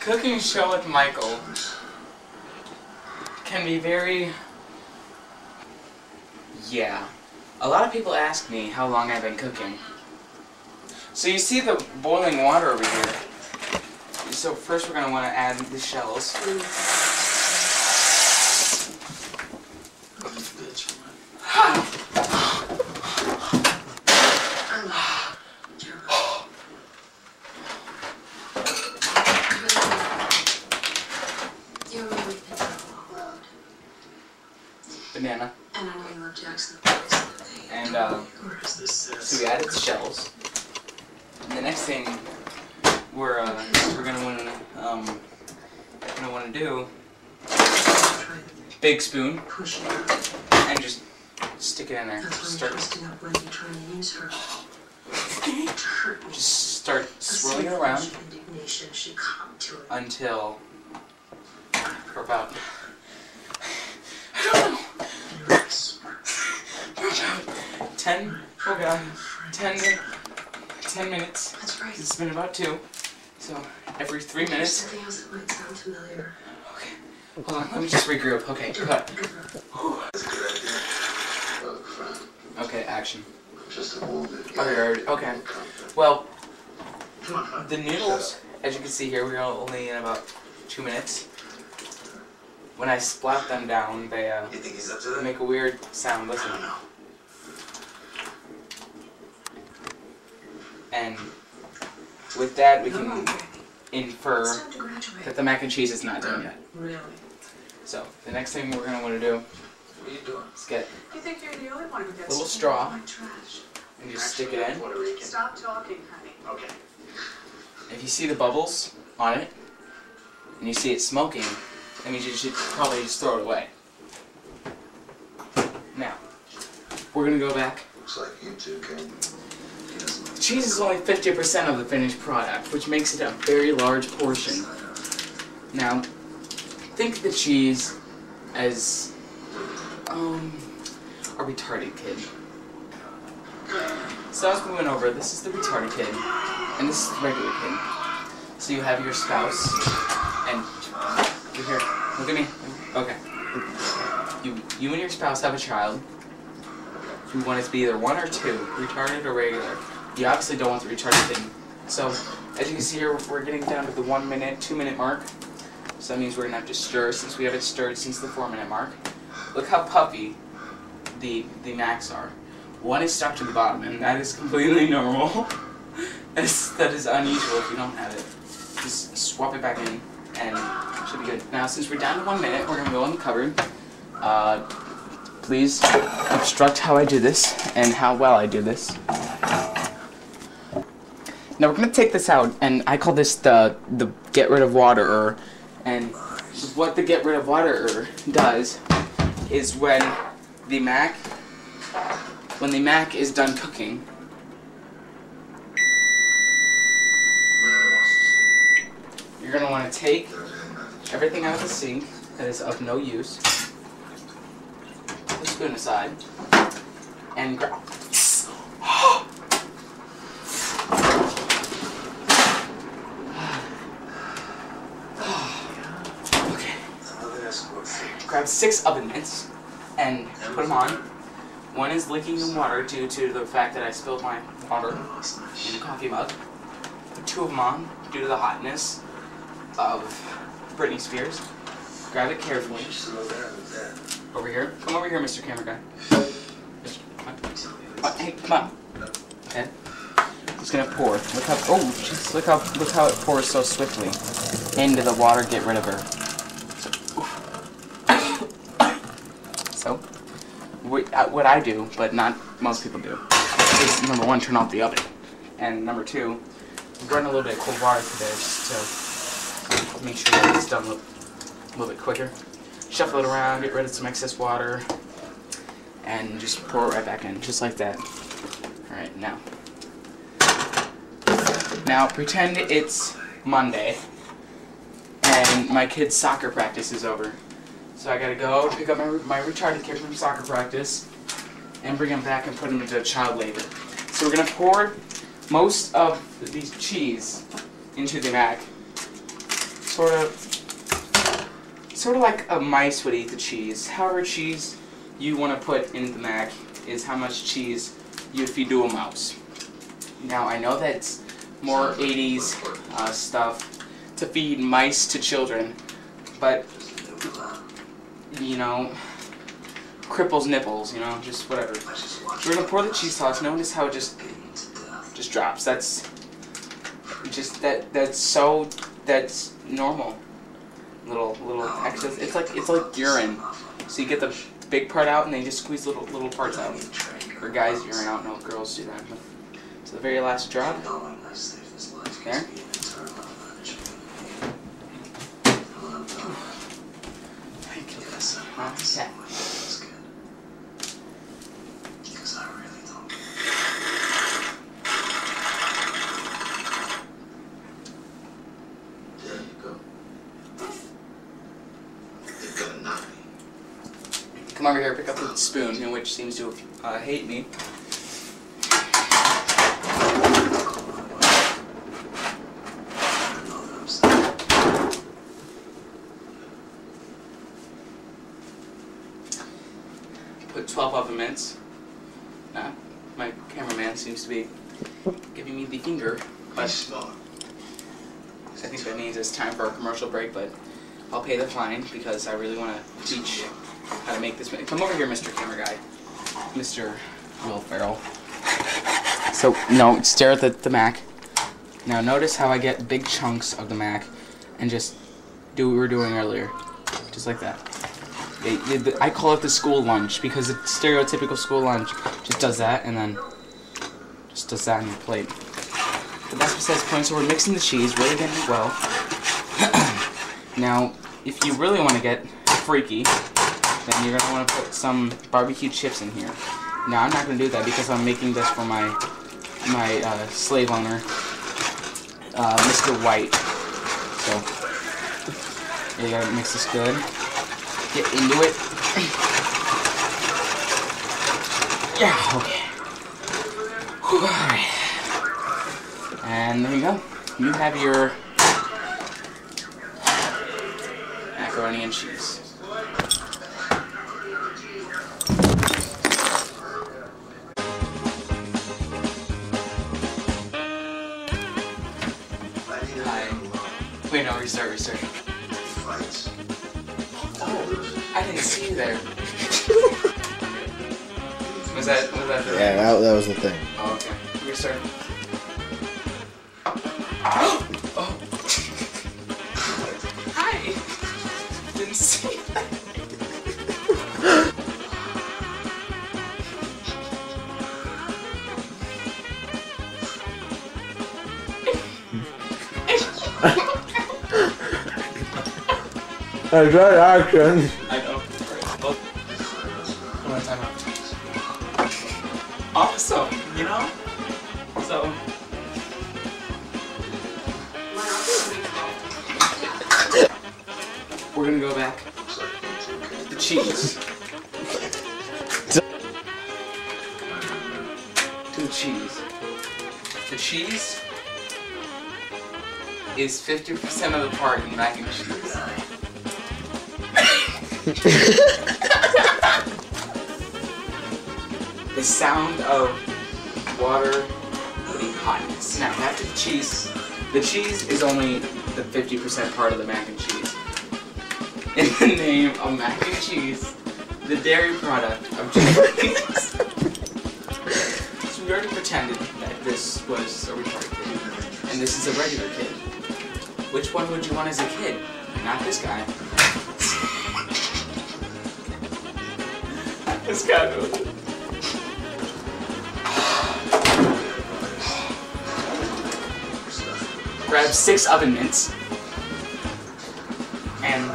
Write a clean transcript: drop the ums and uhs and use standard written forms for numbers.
Cooking show with Michael can be very... Yeah. A lot of people ask me how long I've been cooking. So you see the boiling water over here. So first we're going to want to add the shells. Banana. And I know you love Jackson. And so we added the shells. And the next thing we're gonna want to do, big spoon, and just stick it in there. Just start swirling it around until for about, I don't know, for about 10, oh god, 10 minutes. That's right. It's been about 2, so every 3 minutes. Something else that might sound familiar. Okay, hold on, let me just regroup. Okay, cut. Okay, action. Okay, well, the noodles, as you can see here, we're only in about 2 minutes. When I splat them down, they make a weird sound. Listen. And with that, we can infer that the mac and cheese is not done yet. Really? So the next thing we're gonna want to do is get You think you're the only one who gets a little straw my trash? and just stick it in. Stop talking, honey. Okay. If you see the bubbles on it and you see it smoking, that means you should probably just throw it away. Now, we're gonna go back. Looks like you two can. Cheese is only 50% of the finished product, which makes it a very large portion. Now, think of the cheese as a retarded kid. So as we went over, this is the retarded kid, and this is the regular kid. So you have your spouse, and look here, look at me. Okay. You and your spouse have a child. You want it to be either 1 or 2, retarded or regular. You obviously don't want the retarded kid. So, as you can see here, we're getting down to the 1 minute, 2 minute mark. So that means we're gonna have to stir since we haven't stirred since the 4 minute mark. Look how puffy the macs are. One is stuck to the bottom, and that is completely normal. That is unusual if you don't have it. Just swap it back in, and it should be good. Now, since we're down to 1 minute, we're gonna go in the cupboard. Please obstruct how I do this and how well I do this. Now we're gonna take this out, and I call this the get rid of water. And what the get rid of water does is when the mac is done cooking, you're gonna want to take everything out of the sink that is of no use. Put the spoon aside and grab. Grab 6 oven mitts and put them on. One is leaking in water due to the fact that I spilled my water in a coffee mug. Put 2 of them on due to the hotness of Britney Spears. Grab it carefully. Over here. Come over here, Mr. Camera Guy. Hey, come on. Okay. Just gonna pour. Look how jeez, look how it pours so swiftly into the water. Get rid of her. So, what I do, but not most people do, is number 1, turn off the oven, and number 2, run a little bit of cold water through there just to make sure that it's done a little bit quicker. Shuffle it around, get rid of some excess water, and just pour it right back in, just like that. Alright, now pretend it's Monday, and my kid's soccer practice is over. So I gotta go pick up my retarded kid from soccer practice and bring him back and put him into child labor. So we're gonna pour most of the cheese into the mac. sort of like a mice would eat the cheese. However cheese you want to put in the mac is how much cheese you feed to a mouse. Now I know that's more 80s stuff to feed mice to children, but you know, cripples nipples, you know, just whatever. We're gonna pour the cheese sauce. Notice how it just drops. That's just that's normal. Little excess. It's like urine. So you get the big part out and then you just squeeze little parts out. For guys urine, I don't know if girls do that. But so the very last drop. There. Okay. Come over here, pick up the spoon, which seems to hate me. Put 12 of the mints. My cameraman seems to be giving me the finger, but I think that means it's time for a commercial break, but I'll pay the fine because I really want to teach how to make this. Come over here, Mr. Camera Guy. Mr. Will Ferrell. So, no, stare at the mac. Now notice how I get big chunks of the mac and just do what we were doing earlier. Just like that. I call it the school lunch because the stereotypical school lunch just does that and then just does that on your plate. But that's besides the point, so we're mixing the cheese, really getting it well. Now, if you really want to get freaky, then you're going to want to put some barbecue chips in here. Now, I'm not going to do that because I'm making this for my slave owner, Mr. White. So, you gotta mix this good. Get into it. Yeah, okay. Alright. And there you go. You have your macaroni and cheese. Hi. Wait, no, restart. Oh, I didn't see you there. Was that the Yeah, that was the thing. Oh, okay. Restart. Oh! Hi! Didn't see that. That's right, action. I know. Well, come on, time out. Awesome, you know? So. We're gonna go back to the cheese. To the cheese. The cheese is 50% of the part in mac and cheese. The sound of water putting hotness. Now, after the cheese is only the 50% part of the mac and cheese. In the name of mac and cheese, the dairy product of cheese. So we already pretended that this was a retarded kid, and this is a regular kid. Which one would you want as a kid? Not this guy. This guy knows it. Grab 6 oven mitts and